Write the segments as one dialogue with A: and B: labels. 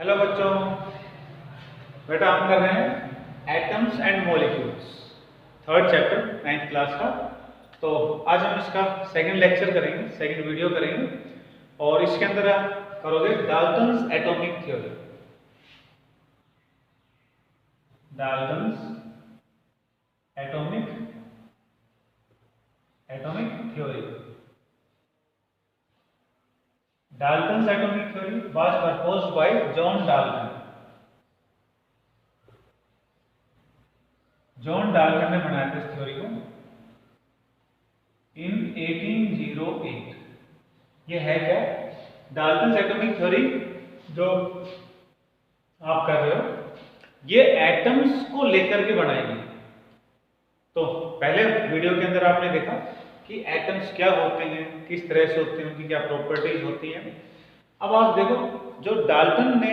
A: Hello बच्चों, बेटा हम कर रहे हैं atoms and molecules, third chapter 9th class का। तो आज हम इसका सेकंड लेक्चर करेंगे, सेकंड वीडियो करेंगे और इसके अंदर आप करोगे Dalton's atomic theory. Dalton's atomic theory. Dalton's atomic theory was proposed by John Dalton. John Dalton ने बनाया था इस थ्योरी को इन 1808। ये है क्या? डाल्टन्स एटॉमिक थ्योरी जो आप कर रहे हो, ये एटम्स को लेकर के बनाई गई। तो पहले वीडियो के अंदर आपने देखा कि एटम्स क्या होते हैं, किस तरह से होते हैं, उनकी क्या प्रॉपर्टीज होती हैं। अब आप देखो, जो डाल्टन ने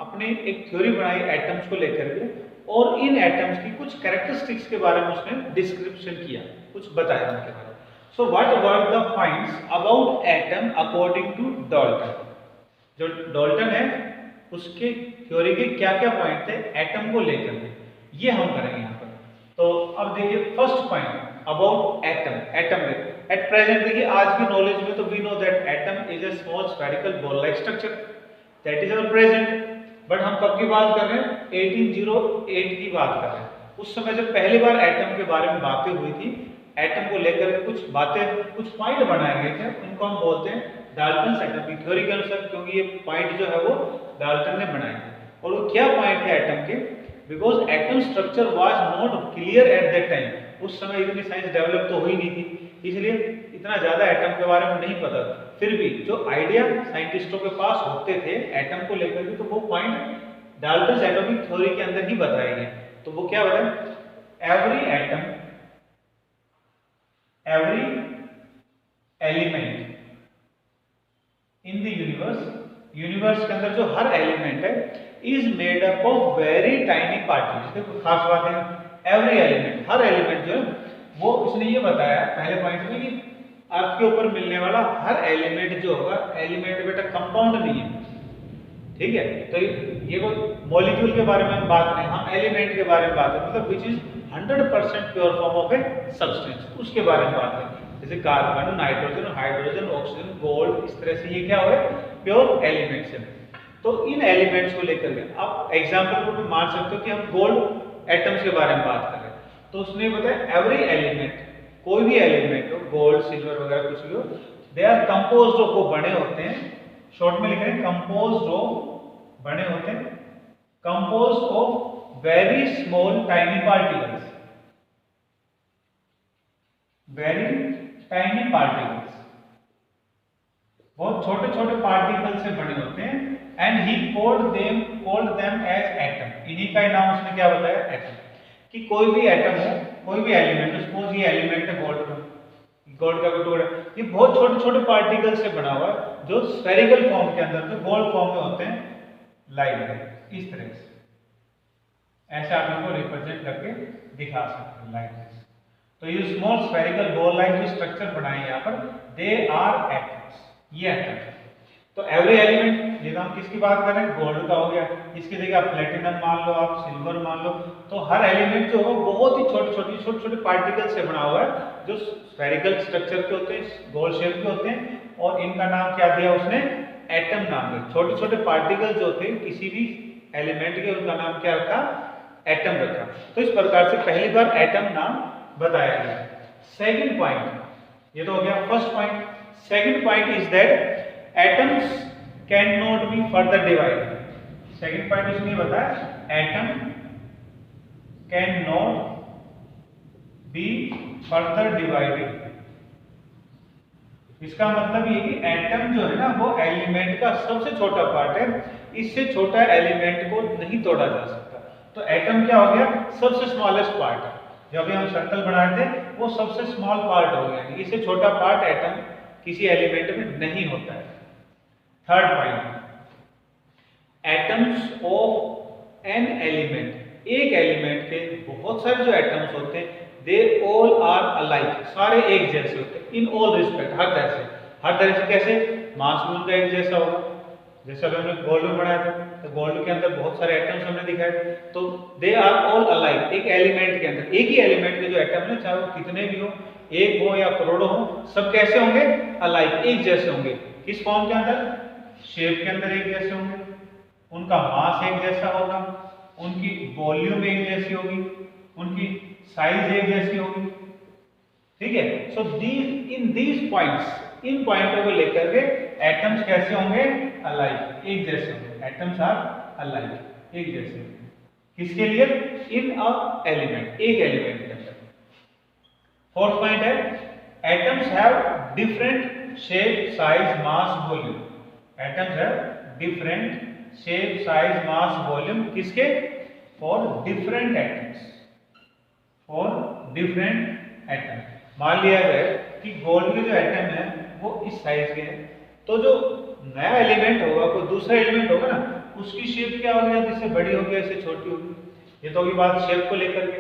A: अपनी एक थ्योरी बनाई एटम्स को लेकर के और इन एटम्स की कुछ कैरेक्टरिस्टिक्स के बारे में उसने डिस्क्रिप्शन किया, कुछ बताया उनके बारे में। So what were the finds about atom according to Dalton. जो डाल्टन है उसके थ्योरी के क्या क्या पॉइंट थे एटम को लेकर के, ये हम करेंगे यहाँ पर। तो अब देखिए first point about atom. Atom at present देखिए आज की नॉलेज में तो we know that atom is a small spherical ball like structure, that is our present. But हम कब की बात कर रहे हैं? 1808 की बात कर रहे हैं। उस समय जब पहली बार एटम के बारे में बातें हुई थी, एटम को लेकर के कुछ बातें, कुछ पॉइंट बनाए गए थे, उनको हम बोलते हैं डाल्टन्स एटॉमिक थ्योरी के अनुसार, क्योंकि ये पॉइंट जो है वो डाल्टन ने बनाए थे। और वो क्या पॉइंट है एटम के? Because atom structure was not clear at that time. उस समय इतनी साइंस डेवलप तो हुई नहीं थी, इसलिए इतना ज्यादा एटम के बारे में नहीं पता था। फिर भी जो आइडिया साइंटिस्टों के पास होते थे एटम को लेकर के, तो वो पॉइंट डाल्टन्स एटॉमिक थ्योरी के अंदर ही बताए गए। तो वो क्या बताए? Every atom, every element in the universe, universe के अंदर जो हर एलिमेंट है is made up of very tiny particles. देखो खास बात है, एवरी एलिमेंट, हर एलिमेंट जो है वो, इसने ये बताया पहले पॉइंट में कि अर्थ के ऊपर मिलने वाला हर एलिमेंट जो होगा, एलिमेंट बेटा कंपाउंड नहीं है, ठीक है। तो ये वो मॉलिक्यूल के बारे में हम बात नहीं, हम एलिमेंट के बारे में बात है, मतलब which is 100% pure form of a substance, उसके बारे में बात है। जैसे carbon, nitrogen, hydrogen, oxygen, gold, इस तरह से ये क्या हो, प्योर एलिमेंट्स है। तो इन एलिमेंट्स को लेकर के आप एग्जांपल को भी मान सकते हो कि हम गोल्ड एटम्स के बारे में बात कर रहे हैं, तो उसने बताया एवरी एलिमेंट, कोई भी एलिमेंट हो, गोल्ड, सिल्वर वगैरह कुछ भी हो, दे आर कंपोज्ड ऑफ, वो बने होते हैं, शॉर्ट में लिख रहे हैं कंपोज्ड ऑफ, बने होते हैं composed of very small tiny particles, very tiny particles, बहुत छोटे छोटे पार्टिकल से बने होते हैं। And he called them as atom. इन्हीं का नाम उसने क्या बताया? एटम। कि कोई भी एटम हो, कोई भी एलिमेंट, सपोज ये एलिमेंट है गोल्ड का, गोल्ड का टुकड़ा, ये बहुत छोटे छोटे पार्टिकल से बना हुआ है जो स्फेरिकल फॉर्म के अंदर, जो गोल्ड फॉर्म में होते हैं, लाइक इस तरह से, ऐसे आप इनको रिप्रेजेंट करके दिखा सकते हैं लाइक दिस। तो ये स्मॉल स्फेरिकल बॉल लाइक जो स्ट्रक्चर बनाए यहाँ पर, दे आर एटम्स, ये एटम। तो एवरी एलिमेंट, ये तो हम किसकी बात कर रहे हैं? गोल्ड का हो गया, इसकी जगह आप प्लेटिनम मान लो, आप सिल्वर मान लो। तो हर एलिमेंट जो हो बहुत ही छोटे छोटे पार्टिकल से बना हुआ है, जो स्फेरिकल स्ट्रक्चर के होते हैं, गोल शेप के होते हैं, और इनका नाम क्या दिया उसने? एटम नाम दिया। छोटे छोटे पार्टिकल जो थे किसी भी एलिमेंट के, उनका नाम क्या रखा? एटम रखा। तो इस प्रकार से पहली बार एटम नाम बताया गया। सेकंड पॉइंट, ये तो हो गया first point. Second point is that atoms can not be further divided. Second point उसने बताया atom can not be further divided. इसका मतलब ये कि एटम जो है ना, वो एलिमेंट का सबसे छोटा पार्ट है, इससे छोटा एलिमेंट को नहीं तोड़ा जा सकता। तो एटम क्या हो गया? सबसे स्मॉलेस्ट पार्ट है। जब भी हम सर्कल बनाए थे वो सबसे स्मॉल पार्ट हो गया, इससे छोटा पार्ट एटम किसी एलिमेंट में नहीं होता है। Third point, atoms of an element, एक एलिमेंट के बहुत सारे जो एटम्स होते हैं, दे ऑल आर अलाइक, सारे एक जैसे होते हैं इन ऑल रिस्पेक्ट, हर तरह से। हर तरह से कैसे? मास भी उनका एक जैसा होगा, जैसे अगर हमने गोल्ड में बनाया था तो गोल्ड के अंदर बहुत सारे एटम्स हमने दिखाए थे, तो दे आर ऑल अलाइक, एक एलिमेंट के अंदर एक ही एलिमेंट के जो एटम है चाहे वो कितने भी हो, एक हो या करोड़ों हो, सब कैसे होंगे, अलाइक, एक जैसे होंगे। किस फॉर्म के अंदर, शेप के अंदर एक जैसे होंगे, उनका मास एक जैसा होगा, उनकी वॉल्यूम एक जैसी होगी, उनकी साइज एक जैसी होगी, ठीक है। So these in these points, इन पॉइंटों को लेकर के एटम्स कैसे होंगे, अलाइक, एक जैसे होंगे, एटम्स आर अलाइक, एक जैसे होंगे। किसके लिए, इन अ एलिमेंट, एक एलिमेंट के अंदर। फोर्थ पॉइंट है atoms have different shape size mass volume, atoms have different shape size mass volume, किसके, for different atoms, for different atom. मान लिया जाए कि गोल्ड के जो एटम है वो इस साइज के हैं, तो जो नया एलिमेंट होगा, कोई दूसरा एलिमेंट होगा ना, उसकी शेप क्या होगी, जिससे बड़ी होगी ऐसे छोटी होगी। ये तो होगी बात शेप को लेकर के।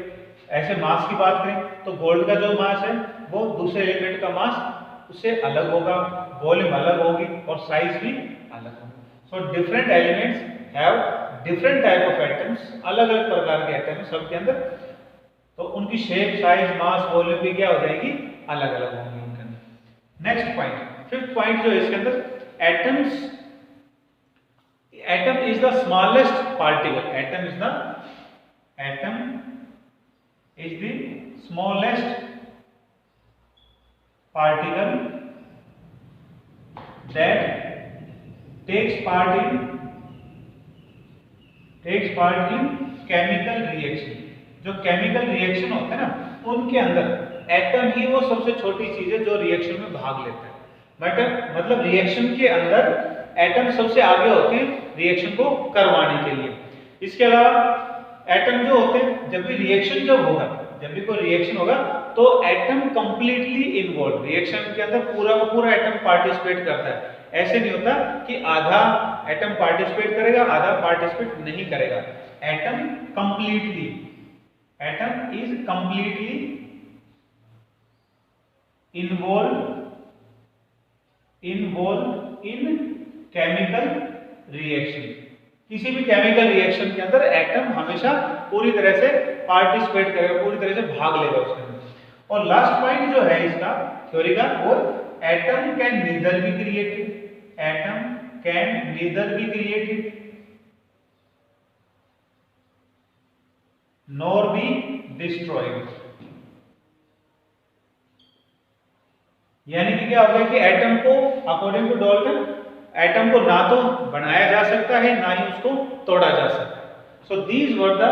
A: ऐसे मास की बात करें तो गोल्ड का जो मास है वो दूसरे एलिमेंट का मास उससे अलग होगा, वॉल्यूम अलग होगी और साइज भी अलग होगी। So different elements have different type of atoms, अलग अलग प्रकार के एटम है सबके अंदर, तो उनकी शेप साइज मास वॉल्यूम भी क्या हो जाएगी, अलग अलग होंगी उनके अंदर। नेक्स्ट पॉइंट, फिफ्थ पॉइंट जो है इसके अंदर, atoms, atom is the smallest particle, atom is the smallest particle that takes part in chemical reaction। जो केमिकल रिएक्शन होते हैं ना उनके अंदर एटम ही वो सबसे छोटी चीज है जो रिएक्शन में भाग लेता है। मतलब रिएक्शन के अंदर एटम सबसे आगे होते हैं रिएक्शन को करवाने के लिए। इसके अलावा एटम जो होते हैं जब भी रिएक्शन जब भी कोई रिएक्शन होगा तो एटम कंप्लीटली इन्वॉल्व, रिएक्शन के अंदर पूरा का पूरा एटम पार्टिसिपेट करता है। ऐसे नहीं होता कि आधा एटम पार्टिसिपेट करेगा आधा पार्टिसिपेट नहीं करेगा। Atom is completely involve in chemical reaction. किसी भी केमिकल रिएक्शन के अंदर एटम हमेशा पूरी तरह से पार्टिसिपेट करेगा, पूरी तरह से भाग लेगा उसके अंदर। और लास्ट पॉइंट जो है इसका थ्योरी का वो atom can neither be created, atom can neither be created nor be destroyed. यानी कि क्या हो गया कि एटम को अकॉर्डिंग टू डाल्टन एटम को ना तो बनाया जा सकता है ना ही उसको तोड़ा जा सकता है। So these were the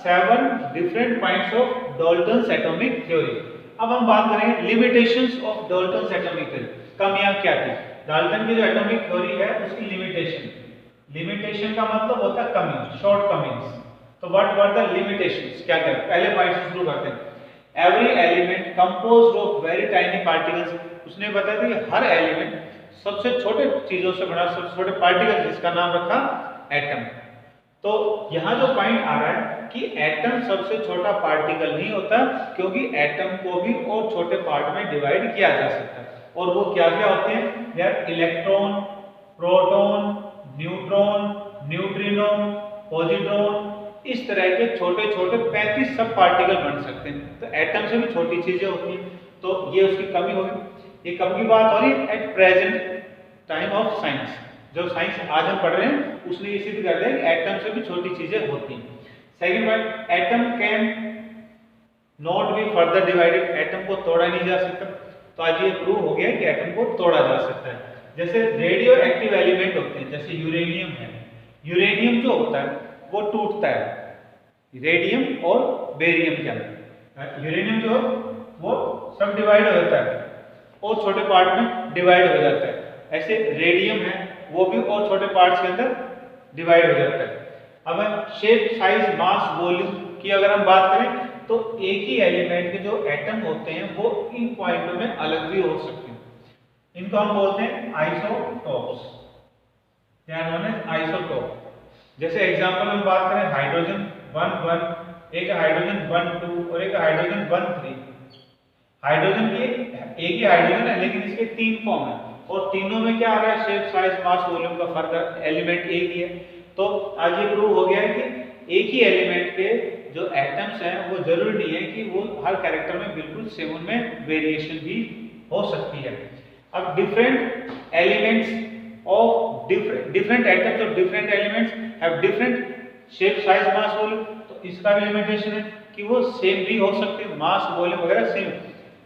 A: 7 different points of Dalton's atomic theory. अब हम बात करेंगे limitations of Dalton's atomic theory, कमियां क्या थी। डाल्टन की जो एटॉमिक थ्योरी है उसकी लिमिटेशन का मतलब होता है कमी, शॉर्ट कमिंग्स। तो व्हाट वर द लिमिटेशंस, क्या क्या, पहले पॉइंट से शुरू करते हैं। Every element composed of very tiny particles, उसने बताया था कि हर एलिमेंट सबसे छोटे चीजों से बना, सबसे छोटे पार्टिकल जिसका नाम रखा एटम। तो यहाँ जो पॉइंट आ रहा है कि एटम सबसे छोटा पार्टिकल नहीं होता, क्योंकि एटम को भी और छोटे पार्ट में डिवाइड किया जा सकता है। और वो क्या क्या होते हैं यार, electron, proton, neutron, neutrino, positron, इस तरह के छोटे छोटे 35 सब पार्टिकल बन सकते हैं। तो एटम से भी छोटी चीजें होती हैं, तो ये उसकी कमी होगी। ये कब की बात हो रही है, at present time of science. जो साइंस आज हम पढ़ रहे हैं उसने ये सिद्ध कर दिया कि एटम से भी छोटी चीजें होती हैं। Second point, atom can not be further divided, atom को तोड़ा नहीं जा सकता। तो आज ये प्रूव हो गया कि एटम को तोड़ा जा सकता है। जैसे रेडियो एक्टिव एलिमेंट होते हैं, जैसे यूरेनियम है, यूरेनियम जो होता है वो टूटता है रेडियम और बेरियम के अंदर। यूरेनियम जो वो सब डिवाइड हो जाता है और छोटे पार्ट में डिवाइड हो जाता है। ऐसे रेडियम है वो भी और छोटे पार्ट्स के अंदर डिवाइड हो जाता है। अब शेप साइज मास वॉल्यूम की अगर हम बात करें तो एक ही एलिमेंट के जो एटम होते हैं वो इन पॉइंटों में अलग भी हो सकते हैं। इनको हम बोलते हैं आइसोटॉप्स, क्या नाम है, आइसोटॉप। जैसे एग्जांपल हम बात करें हाइड्रोजन 1 1, एक हाइड्रोजन 1 2 और एक हाइड्रोजन 1 3। हाइड्रोजन की एक ही हाइड्रोजन है लेकिन इसके 3 फॉर्म है। और तीनों में क्या आ रहा है, शेप साइज मास वॉल्यूम का फर्क, एलिमेंट एक ही है। तो आज ये प्रूव हो गया है कि एक ही एलिमेंट के जो एटम्स हैं वो जरूरी नहीं है कि वो हर कैरेक्टर में बिल्कुल सेम, उनमें वेरिएशन भी हो सकती है। अब different elements of different atoms of different elements have different shape size mass volume, तो इसका भी लिमिटेशन है कि वो सेम भी हो सकते हैं, मास वॉल्यूम वगैरह सेम।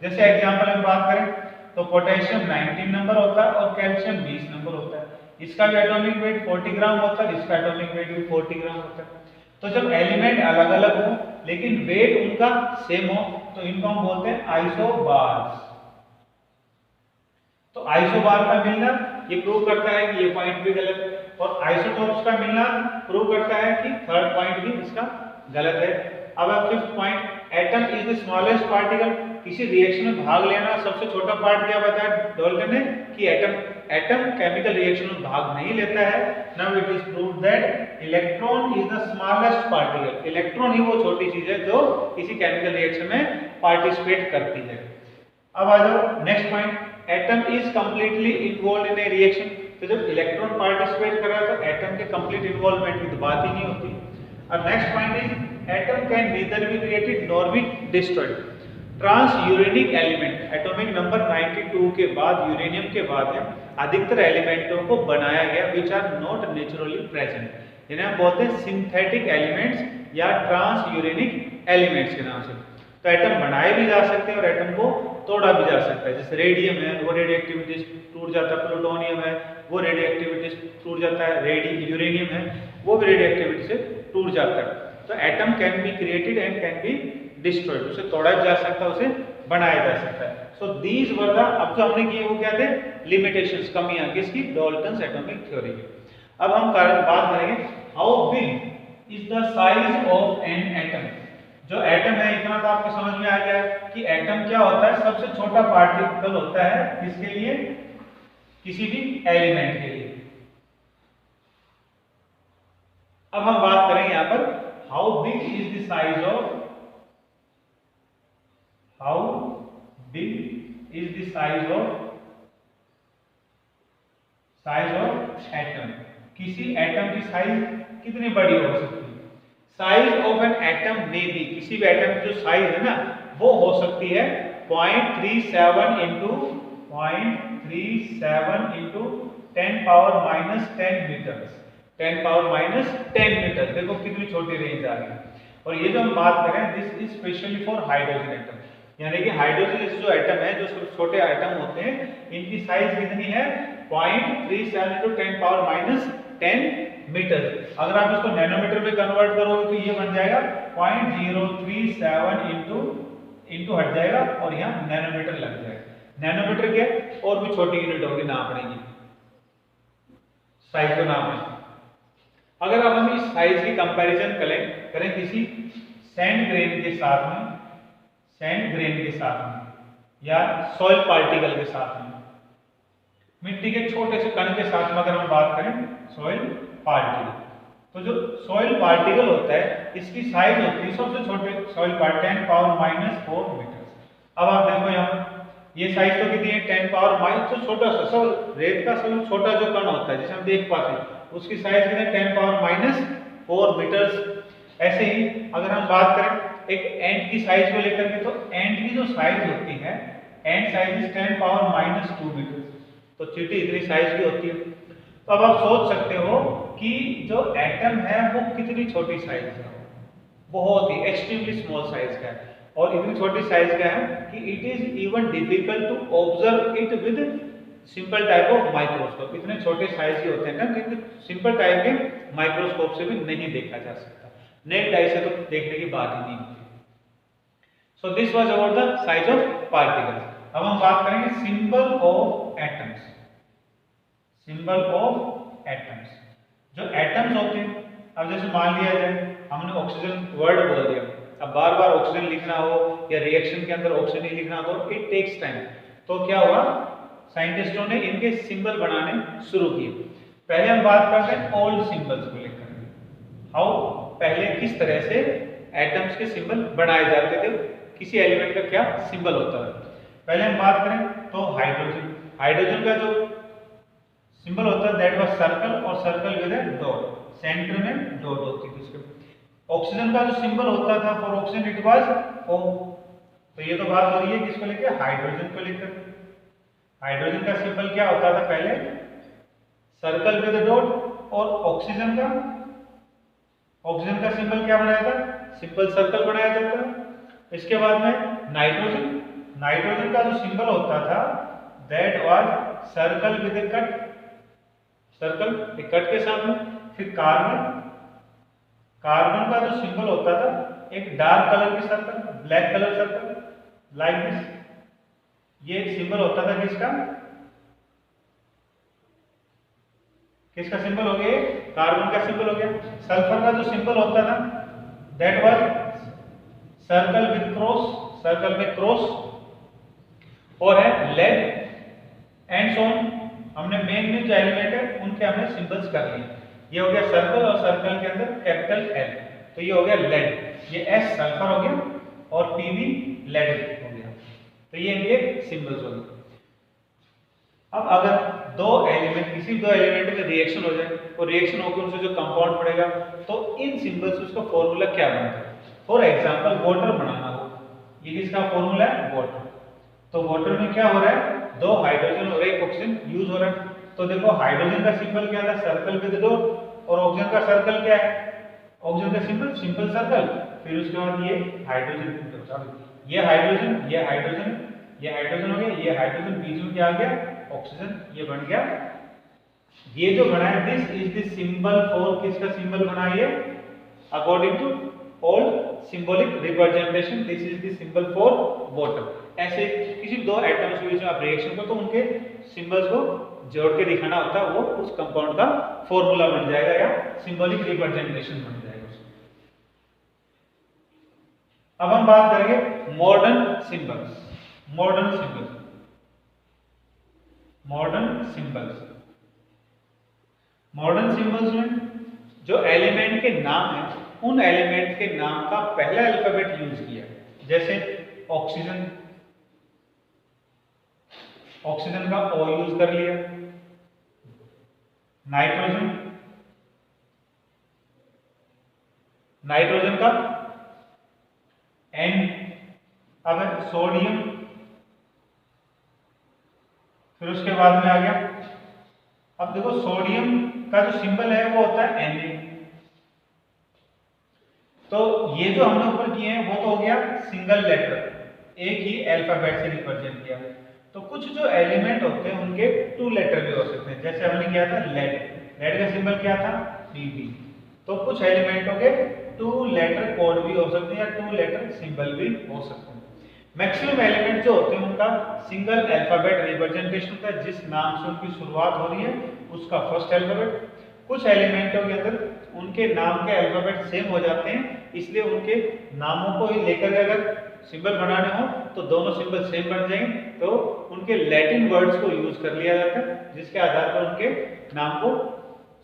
A: जैसे एग्जांपल हम बात करें तो पोटेशियम 19 नंबर होता है और कैल्शियम 20 नंबर होता है, इसका भी एटॉमिक वेट 40 ग्राम होता है, इसका एटॉमिक वेट भी 40 ग्राम होता है। तो जब एलिमेंट अलग अलग हो लेकिन वेट उनका सेम हो तो इनको हम बोलते हैं आइसोबार्स। तो आइसोबार का मिलना ये प्रूव करता है कि ये पॉइंट भी गलत है, और आइसोटॉप्स का मिलना प्रूव करता है कि थर्ड पॉइंट भी इसका गलत है। अब fifth point, atom is the smallest particle. किसी रिएक्शन में भाग लेना सबसे छोटा पार्ट क्या बताया डाल्टन ने कि एटम केमिकल रिएक्शन में भाग नहीं लेता है। Now it is proved that electron is the smallest particle. Electron ही वो छोटी चीज है जो किसी केमिकल रिएक्शन में पार्टिसिपेट करती है। अब आ जाओ next point, atom is completely involved in A reaction. तो जब इलेक्ट्रॉन पार्टिसिपेट कर रहा है तो एटम के कंप्लीट इन्वॉल्वमेंट की तो बात ही नहीं होती। और next point is atom can neither be created nor be destroyed. Transuranic element, atomic number 92 के बाद यूरेनियम के बाद है अधिकतर एलिमेंटों को बनाया गया which are not naturally present, जिन्हें हम बोलते हैं सिंथेटिक एलिमेंट्स या ट्रांस यूरेनिक एलिमेंट्स के नाम से। तो एटम बनाए भी जा सकते हैं और एटम को तोड़ा भी जा सकता है। जैसे रेडियम है वो रेडियोएक्टिविटी टूट जाता है, प्लूटोनियम है वो रेडियोएक्टिविटी टूट जाता है, यूरेनियम है वो भी रेडियोएक्टिविटी से टूट जाता है। तो atom can be created and can be destroyed, उसे तोड़ा भी जा सकता है, उसे बनाया जा सकता है। सो दीज वर द, अब जो हमने किए वो क्या थे, लिमिटेशंस, कमियां किसकी, डाल्टन्स एटॉमिक थ्योरी की। अब हम बात करेंगे how big is the size of an atom. जो एटम है इतना तो आपको समझ में आ गया कि एटम क्या होता है, सबसे छोटा पार्टिकल होता है किसके लिए, किसी भी एलिमेंट के लिए। अब हम बात करेंगे यहां पर how big is the size of, how big is the size of atom. किसी एटम की साइज कितनी बड़ी हो सकती है। साइज ऑफ एन एटम में भी, किसी भी एटम की जो साइज है ना वो हो सकती है 0.37 into 10 power minus 10 metre, 10 power minus 10 metre. देखो कितनी छोटी रेंज आ गई। और ये जो हम बात कर रहे हैं this is specially for hydrogen atom, यानी कि हाइड्रोजन जो एटम है, जो छोटे एटम होते हैं, इनकी साइज कितनी है 0.37 इंटू 10 पावर माइनस 10 मीटर। अगर आप इसको नैनोमीटर में कन्वर्ट करोगे तो ये बन जाएगा 0.037 इंटू हट जाएगा और यहाँ नैनोमीटर लग जाएगा। नैनोमीटर क्या और भी छोटी यूनिट होगी, नापने की, साइज को नापने। अगर अब हम इस साइज की कंपैरिजन करें किसी सैंड ग्रेन के साथ में, या सॉइल पार्टिकल के साथ में, मिट्टी के छोटे से कण के साथ में अगर हम बात करें सॉइल पार्टिकल, तो जो सॉइल पार्टिकल होता है इसकी साइज होती है सबसे छोटे soil particle 10 power minus 4 metre. अब आप देखो यहाँ ये साइज तो कितनी है 10 पावर माइनस, तो छोटा सा सब रेत का सबसे छोटा जो कण होता है जिसे हम देख पाते हैं उसकी साइज कितनी है 10 पावर माइनस 4 मीटर। ऐसे ही अगर हम बात करें एक एंट की साइज को लेकर के, तो एंट की जो साइज होती है, ant size is 10 power minus 2 metre. तो चींटी इतनी साइज की होती है। तो अब आप सोच सकते हो कि जो एटम है वो कितनी छोटी साइज का, बहुत ही एक्सट्रीमली स्मॉल साइज का है। और इतनी छोटी साइज का है कि it is even difficult to observe it with simple type of microscope. इतने छोटे साइज के होते हैं ना कि सिंपल टाइप के माइक्रोस्कोप से भी नहीं देखा जा सकता, नेक्ड आई से तो देखने की बात ही नहीं होती। So this was about the size of particles. अब हम बात करेंगे symbol of atoms. Symbol of atoms, जो एटम्स होते हैं, अब जैसे मान लिया जाए हमने ऑक्सीजन वर्ड बोल दिया, अब बार बार ऑक्सीजन लिखना हो या रिएक्शन के अंदर ऑक्सीजन ही लिखना हो, इट टेक्स टाइम। तो क्या हुआ, साइंटिस्टों ने इनके सिंबल बनाने शुरू किए। पहले हम बात करते हैं ओल्ड सिंबल्स को लेकर, हाउ पहले किस तरह से एटम्स के सिंबल बनाए जाते थे, किसी एलिमेंट का क्या सिंबल होता है। पहले हम बात करें तो हाइड्रोजन, हाइड्रोजन का जो सिंबल होता है दैट वाज सर्कल और circle with A dot, centre में डॉट होती थी उसके। ऑक्सीजन का जो सिंबल होता था for oxygen it was O। तो ये तो बात हो रही है किसको लेकर, हाइड्रोजन को लेकर। हाइड्रोजन का सिंबल क्या होता था पहले, सर्कल विद डॉट, और ऑक्सीजन का सिंबल क्या बनाया था, सिंपल सर्कल बनाया जाता है। इसके बाद में नाइट्रोजन का जो सिंबल होता था that was circle with A cut, circle एक कट के साथ में। फिर कार्बन का जो सिंबल होता था एक डार्क कलर की circle, black colour circle like this. ये एक सिंबल होता था किसका सिंबल हो गया, कार्बन का सिंबल हो गया। सल्फर का जो सिंबल होता था that was circle with cross, और है लेड एंड सोन। हमने मेन जो एलिमेंट है उनके हमने सिंबल्स कर लिए। ये हो गया सर्कल, और सर्कल के अंदर कैपिटल L, तो ये हो गया लेड, ये S सल्फर हो गया और Pb लेड हो गया। तो ये इनके सिंबल्स हो गए। अब अगर किसी दो एलिमेंट में रिएक्शन हो जाए और रिएक्शन होकर उनसे जो कंपाउंड बनेगा तो इन सिंबल्स से उसका फॉर्मूला क्या बनता है। फॉर एग्जांपल वाटर बनाना हो, ये किसका फॉर्मूला है, वाटर। तो वाटर में क्या हो रहा है, दो हाइड्रोजन और एक ऑक्सीजन यूज हो रहा है। तो देखो हाइड्रोजन का सिंबल क्या था, सर्कल विद डॉट, और ऑक्सीजन का सर्कल क्या है, ऑक्सीजन का सिंबल सिंपल सर्कल। फिर उसके बाद ये हाइड्रोजन हो गया, ये हाइड्रोजन, बीच में क्या आ गया, ऑक्सीजन, ये बन गया। ये जो बना है this is the symbol for, किसका सिंबल बना है, according to old symbolic representation this is the symbol for water. ऐसे किसी दो एटम्स के बीच में आप रिएक्शन को तो उनके सिंबल्स को जोड़ के दिखाना होता है, वो उस कंपाउंड का फॉर्मूला बन जाएगा या सिंबॉलिक रिप्रेजेंटेशन बन जाएगा। अब हम बात करेंगे मॉडर्न सिंबल्स। मॉडर्न सिंबल्स में जो एलिमेंट के नाम है उन एलिमेंट के नाम का पहला अल्फाबेट यूज किया। जैसे ऑक्सीजन का O यूज कर लिया, नाइट्रोजन का N, अब है सोडियम, फिर उसके बाद में आ गया। अब देखो सोडियम का जो सिंबल है वो होता है Na। तो ये जो हमने ऊपर किए हैं वो तो हो गया सिंगल लेटर, एक ही अल्फाबेट से रिप्रेजेंट किया। तो कुछ जो एलिमेंट होते हैं उनके टू लेटर भी हो सकते हैं। जैसे हमने किया था लेड का सिंबल क्या था, Pb। तो कुछ एलिमेंटों के टू लेटर कोड भी हो सकते हैं या टू लेटर सिंबल भी हो सकते हैं। मैक्सिमम एलिमेंट जो होते हैं उनका सिंगल अल्फाबेट रिप्रेजेंटेशन होता है, जिस नाम से उनकी शुरुआत हो रही है उसका फर्स्ट अल्फाबेट। कुछ एलिमेंटों के अंदर उनके नाम के अल्फाबेट सेम हो जाते हैं, इसलिए उनके नामों को ही लेकर अगर सिंबल बनाने हो तो दोनों सिंबल सेम बन जाएंगे। तो उनके लैटिन वर्ड्स को यूज कर लिया जाता है, जिसके आधार पर उनके नाम को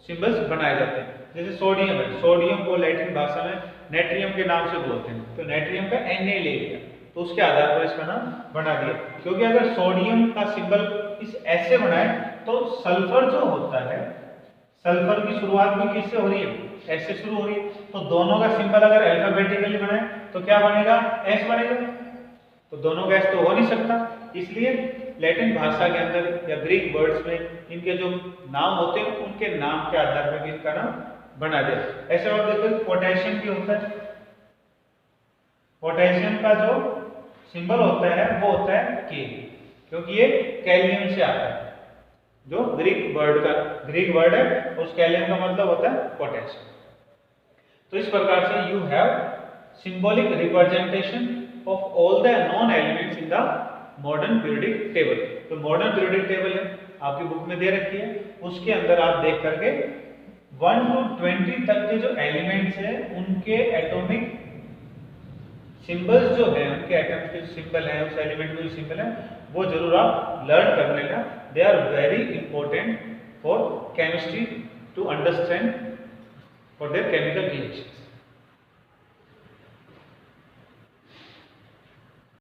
A: सिंबल्स बनाए जाते हैं। जैसे सोडियम है, सोडियम को लैटिन भाषा में नेट्रियम के नाम से बोलते हैं, तो नेट्रियम का Na ले लिया तो उसके आधार पर इसका नाम बना दिया। क्योंकि अगर सोडियम का सिंबल इस S से बना है तो सल्फर जो होता है, सल्फर की शुरुआत भी किससे हो रही है, S से शुरू हो रही है। तो दोनों का सिंबल अगर अल्फाबेटिकली बनाए तो क्या बनेगा, S बनेगा। तो दोनों का S तो हो नहीं सकता, इसलिए लैटिन भाषा के अंदर या ग्रीक वर्ड्स में इनके जो नाम होते हैं उनके नाम के आधार पर भी इनका नाम बना दिया। ऐसे आप देखो पोटेशियम भी होता है, पोटेशियम का जो सिंबल होता है वो होता है K, क्योंकि ये कैलियम से आता है, जो ग्रीक वर्ड है, उस कैलियम का मतलब होता है पोटेशियम। तो इस प्रकार से you have symbolic representation of all the non elements in the modern periodic table. तो मॉडर्न पीरियोडिक टेबल है आपकी बुक में दे रखी है, उसके अंदर आप देख करके 1 to 20 तक के जो एलिमेंट्स हैं उनके एटॉमिक सिंबल्स जो है, उनके एटम्स के सिंबल है, उस एलिमेंट के जो सिंबल है वो जरूर आप लर्न कर लेना। They are very important for chemistry to understand for their chemical reactions.